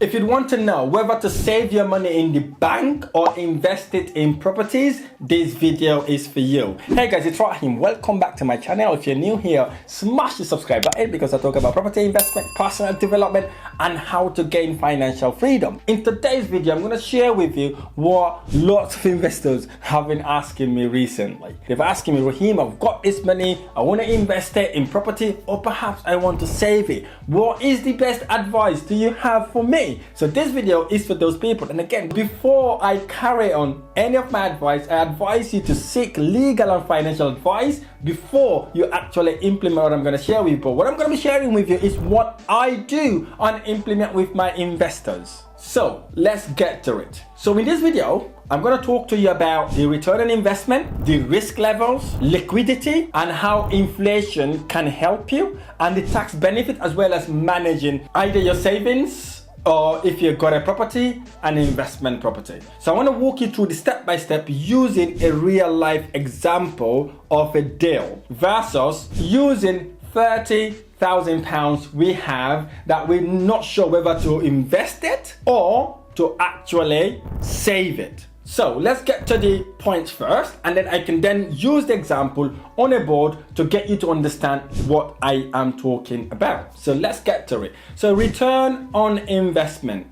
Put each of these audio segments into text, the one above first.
If you want to know whether to save your money in the bank or invest it in properties, this video is for you. Hey guys, it's Rahim. Welcome back to my channel. If you're new here, smash the subscribe button because I talk about property investment, personal development, and how to gain financial freedom. In today's video, I'm going to share with you what lots of investors have been asking me recently. They've asked me, Rahim, I've got this money, I want to invest it in property, or perhaps I want to save it. What is the best advice do you have for me? So this video is for those people. And again, before I carry on any of my advice, I advise you to seek legal and financial advice before you actually implement what I'm going to share with you. But what I'm going to be sharing with you is what I do and implement with my investors. So let's get to it. So in this video, I'm going to talk to you about the return on investment, the risk levels, liquidity, and how inflation can help you, and the tax benefit, as well as managing either your savings or if you've got a property, an investment property. So I want to walk you through the step-by-step using a real-life example of a deal versus using £30,000 we have that we're not sure whether to invest it or to actually save it. So let's get to the points first, and then I can then use the example on a board to get you to understand what I am talking about. So let's get to it. So return on investment.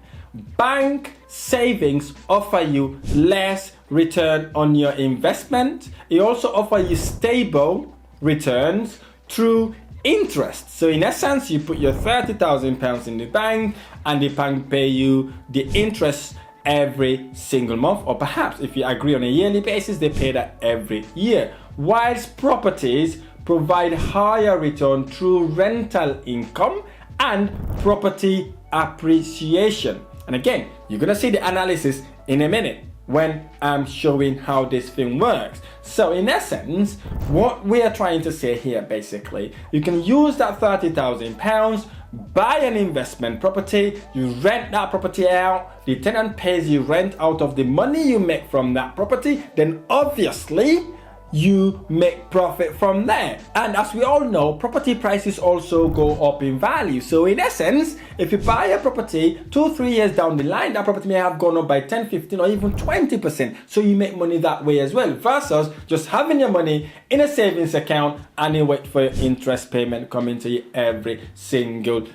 Bank savings offer you less return on your investment. It also offers you stable returns through interest. So in essence, you put your £30,000 in the bank and the bank pay you the interest every single month, or perhaps if you agree on a yearly basis, they pay that every year. Whilst properties provide higher return through rental income and property appreciation. And again, you're gonna see the analysis in a minute when I'm showing how this thing works. So in essence, what we are trying to say here, basically, you can use that £30,000, buy an investment property, you rent that property out, the tenant pays you rent out of the money you make from that property, then obviously you make profit from there. And as we all know, property prices also go up in value. So in essence, if you buy a property 2-3 years down the line, that property may have gone up by 10, 15, or even 20%. So you make money that way as well, versus just having your money in a savings account and you wait for your interest payment coming to you every single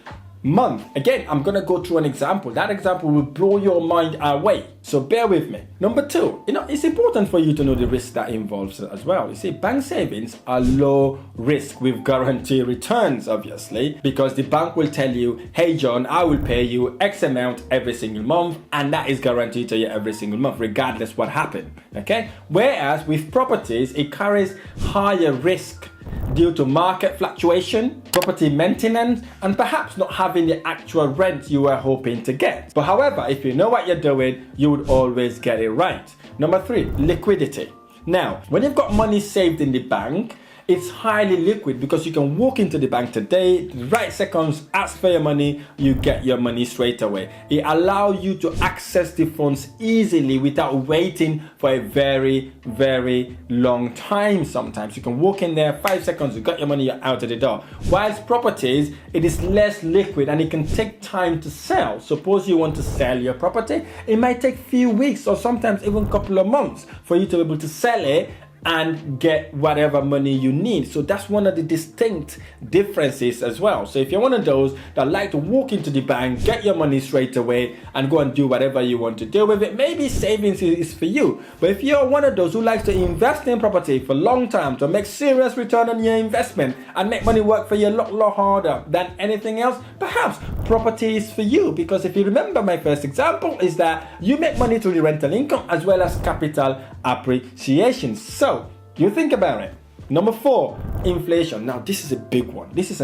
month. Again, I'm gonna go through an example. That example will blow your mind away. So bear with me. Number two, it's important for you to know the risk that involves it as well. You see, bank savings are low risk with guaranteed returns, obviously, because the bank will tell you, hey John, I will pay you X amount every single month, and that is guaranteed to you every single month, regardless what happened, okay? Whereas with properties, it carries higher risk due to market fluctuation, property maintenance, and perhaps not having the actual rent you were hoping to get. But however, if you know what you're doing, you would always get it right. Number three, liquidity. Now, when you've got money saved in the bank, it's highly liquid because you can walk into the bank today, the right seconds, ask for your money, you get your money straight away. It allows you to access the funds easily without waiting for a very, very long time. Sometimes you can walk in there, 5 seconds, you got your money, you're out of the door. Whilst properties, it is less liquid and it can take time to sell. Suppose you want to sell your property, it might take a few weeks or sometimes even a couple of months for you to be able to sell it and get whatever money you need. So that's one of the distinct differences as well. So if you're one of those that like to walk into the bank, get your money straight away and go and do whatever you want to do with it, maybe savings is for you. But if you're one of those who likes to invest in property for long term to make serious return on your investment and make money work for you a lot harder than anything else, perhaps property is for you. Because if you remember, my first example is that you make money through the rental income as well as capital appreciation. So you think about it. Number four, inflation. Now this is a big one. This is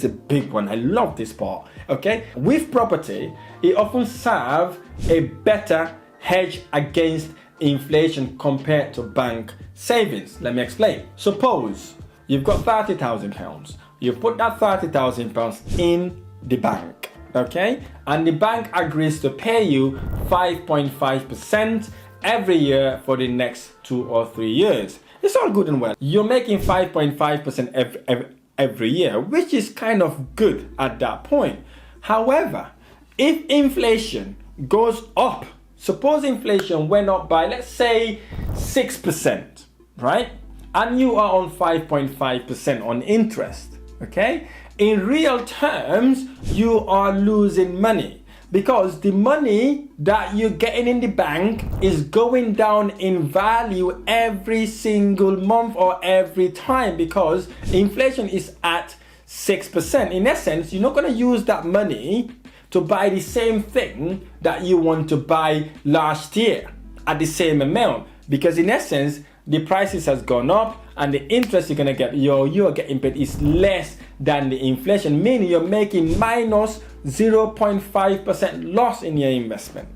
a big one. I love this part. Okay, with property, it often serves a better hedge against inflation compared to bank savings. Let me explain. Suppose you've got £30,000. You put that £30,000 in the bank. Okay, and the bank agrees to pay you 5.5% every year for the next 2 or 3 years. It's all good and well. You're making 5.5% every year, which is kind of good at that point. However, if inflation goes up, suppose inflation went up by, let's say, 6%, right? And you are on 5.5% on interest, okay? In real terms, you are losing money because the money that you're getting in the bank is going down in value every single month or every time because inflation is at 6%. In essence, you're not going to use that money to buy the same thing that you want to buy last year at the same amount because in essence, the prices has gone up and the interest you're going to get, you're getting paid is less than the inflation, meaning you're making minus 0.5% loss in your investment.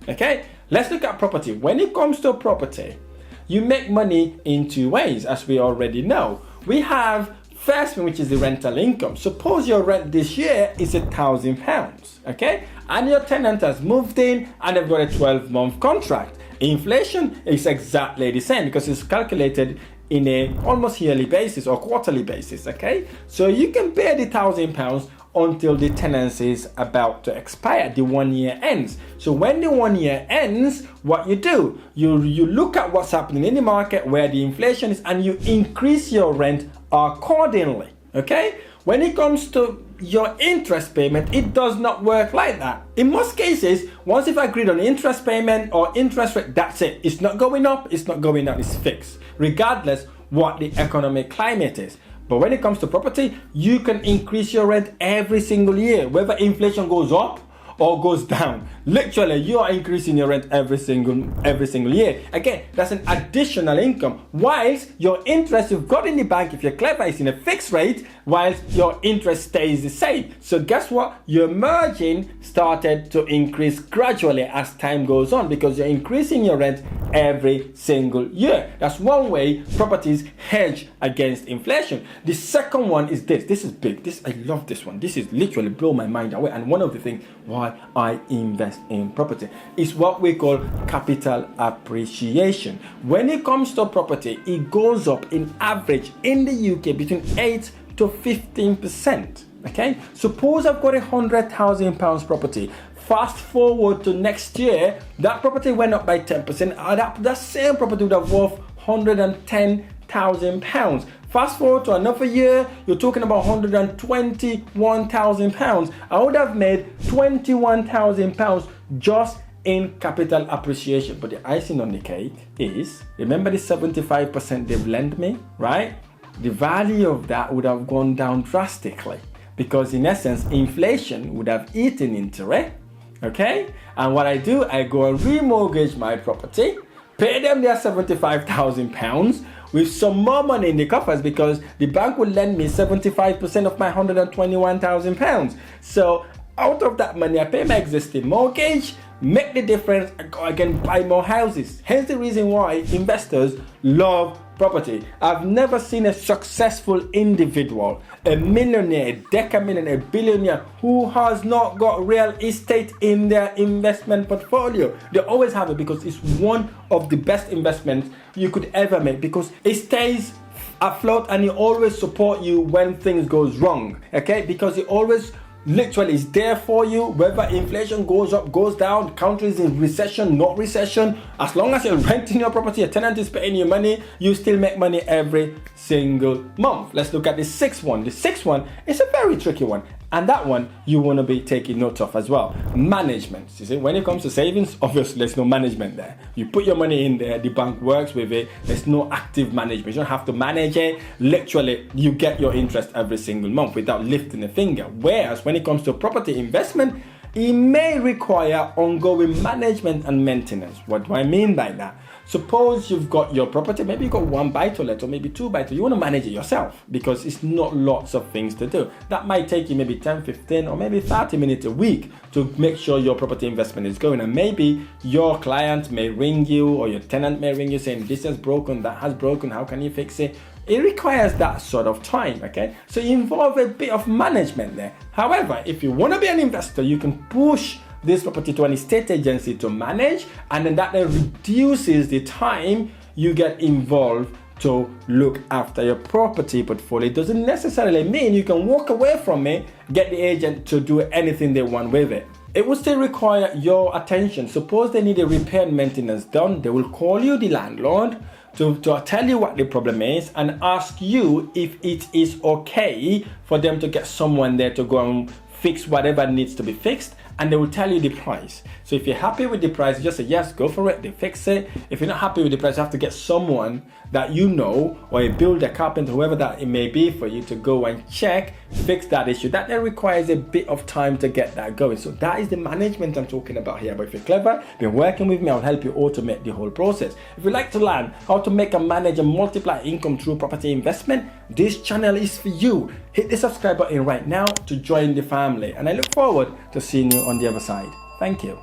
Okay, let's look at property. When it comes to property, you make money in two ways, as we already know. We have first one, which is the rental income. Suppose your rent this year is £1,000, okay, and your tenant has moved in and they've got a 12-month contract. Inflation is exactly the same because it's calculated in a almost yearly basis or quarterly basis, okay? So you can pay the £1,000 until the tenancy is about to expire, the 1 year ends. So when the 1 year ends, what you do, you look at what's happening in the market, where the inflation is, and you increase your rent accordingly, okay? When it comes to your interest payment, it does not work like that. In most cases, once you've agreed on interest payment or interest rate, that's it. It's not going up, it's not going down, it's fixed, regardless what the economic climate is. But when it comes to property, you can increase your rent every single year, whether inflation goes up or goes down. Literally, you are increasing your rent every single year. Again, that's an additional income. Whilst your interest you've got in the bank, if you're clever, is in a fixed rate, whilst your interest stays the same. So guess what? Your margin started to increase gradually as time goes on because you're increasing your rent every single year. That's one way properties hedge against inflation. The second one is this. This is big. I love this one. This is literally blow my mind away. And one of the things why I invest in property is what we call capital appreciation. When it comes to property, it goes up in average in the UK between 8 to 15%. Okay, suppose I've got £100,000 property. Fast forward to next year, that property went up by 10%. That same property would have worth £110,000. Fast forward to another year, you're talking about £121,000. I would have made £21,000 just in capital appreciation. But the icing on the cake is, remember the 75% they've lent me, right? The value of that would have gone down drastically because in essence, inflation would have eaten into it. Okay? And what I do, I go and remortgage my property, pay them their £75,000 with some more money in the coffers because the bank will lend me 75% of my £121,000. So out of that money, I pay my existing mortgage, make the difference, and go again buy more houses. Hence the reason why investors love property. I've never seen a successful individual, a millionaire, a decamillionaire, a billionaire who has not got real estate in their investment portfolio. They always have it because it's one of the best investments you could ever make because it stays afloat and it always support you when things goes wrong. Okay, because it always literally is there for you, whether inflation goes up, goes down, countries in recession, not recession. As long as you're renting your property, a tenant is paying you money, you still make money every single month. Let's look at the sixth one. The sixth one is a very tricky one. And that one you want to be taking note of as well. Management. You see, when it comes to savings, obviously there's no management there. You put your money in there, the bank works with it. There's no active management. You don't have to manage it. Literally, you get your interest every single month without lifting a finger. Whereas when it comes to property investment, it may require ongoing management and maintenance. What do I mean by that? Suppose you've got your property, maybe you've got one buy-to-let or maybe two buy-to-let. You want to manage it yourself because it's not lots of things to do. That might take you maybe 10, 15 or maybe 30 minutes a week to make sure your property investment is going. And maybe your client may ring you or your tenant may ring you saying, this has broken, that has broken, how can you fix it? It requires that sort of time, okay? So you involve a bit of management there. However, if you want to be an investor, you can push this property to an estate agency to manage, and then that then reduces the time you get involved to look after your property portfolio. It doesn't necessarily mean you can walk away from it, get the agent to do anything they want with it. it will still require your attention. Suppose they need a repair and maintenance done, they will call you, the landlord, to tell you what the problem is and ask you if it is okay for them to get someone there to go and fix whatever needs to be fixed, and they will tell you the price. So if you're happy with the price, you just say yes, go for it, they fix it. If you're not happy with the price, you have to get someone that you know, or a builder, carpenter, whoever that it may be, for you to go and check, fix that issue. That then requires a bit of time to get that going. So that is the management I'm talking about here. But if you're clever, been working with me, I'll help you automate the whole process. If you'd like to learn how to make and manage and multiply income through property investment, this channel is for you. Hit the subscribe button right now to join the family, and I look forward to seeing you on the other side. Thank you.